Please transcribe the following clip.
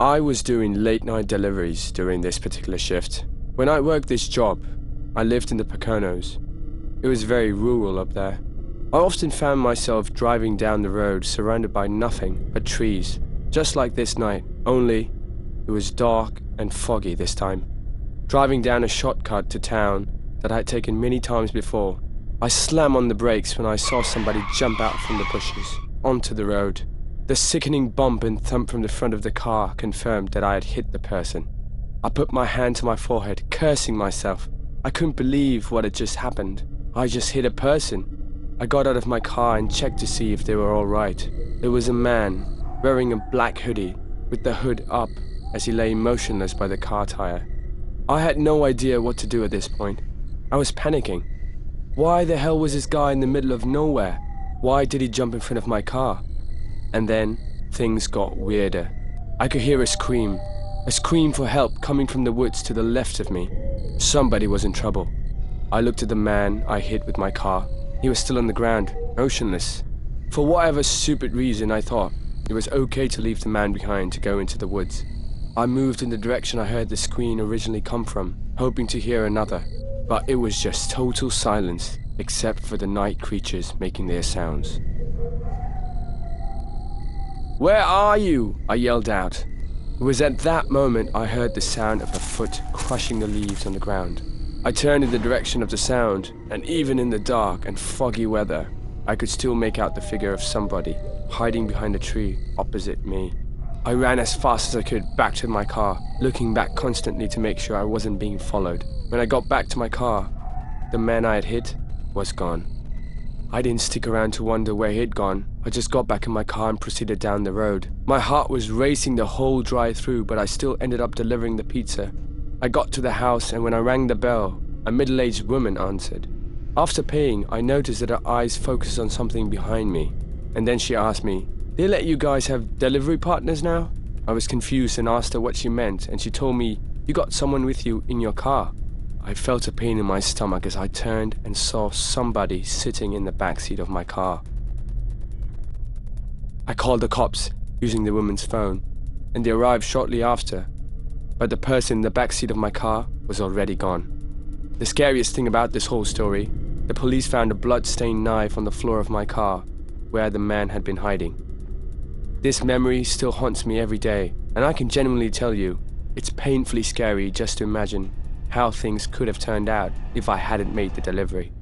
I was doing late night deliveries during this particular shift. When I worked this job, I lived in the Poconos. It was very rural up there. I often found myself driving down the road surrounded by nothing but trees, just like this night, only it was dark and foggy this time. Driving down a shortcut to town that I had taken many times before, I slammed on the brakes when I saw somebody jump out from the bushes onto the road. The sickening bump and thump from the front of the car confirmed that I had hit the person. I put my hand to my forehead, cursing myself. I couldn't believe what had just happened. I just hit a person. I got out of my car and checked to see if they were all right. There was a man wearing a black hoodie with the hood up as he lay motionless by the car tire. I had no idea what to do at this point. I was panicking. Why the hell was this guy in the middle of nowhere? Why did he jump in front of my car? And then things got weirder. I could hear a scream for help coming from the woods to the left of me. Somebody was in trouble. I looked at the man I hit with my car. He was still on the ground, motionless. For whatever stupid reason, I thought it was okay to leave the man behind to go into the woods. I moved in the direction I heard the scream originally come from, hoping to hear another, but it was just total silence, except for the night creatures making their sounds. "Where are you?" I yelled out. It was at that moment I heard the sound of a foot crushing the leaves on the ground. I turned in the direction of the sound, and even in the dark and foggy weather, I could still make out the figure of somebody hiding behind a tree opposite me. I ran as fast as I could back to my car, looking back constantly to make sure I wasn't being followed. When I got back to my car, the man I had hit was gone. I didn't stick around to wonder where he'd gone. I just got back in my car and proceeded down the road. My heart was racing the whole drive through, but I still ended up delivering the pizza. I got to the house, and when I rang the bell, a middle-aged woman answered. After paying, I noticed that her eyes focused on something behind me, and then she asked me, "They let you guys have delivery partners now?" I was confused and asked her what she meant, and she told me, "You got someone with you in your car." I felt a pain in my stomach as I turned and saw somebody sitting in the backseat of my car. I called the cops using the woman's phone, and they arrived shortly after, but the person in the backseat of my car was already gone. The scariest thing about this whole story, the police found a blood-stained knife on the floor of my car, where the man had been hiding. This memory still haunts me every day, and I can genuinely tell you, it's painfully scary just to imagine how things could have turned out if I hadn't made the delivery.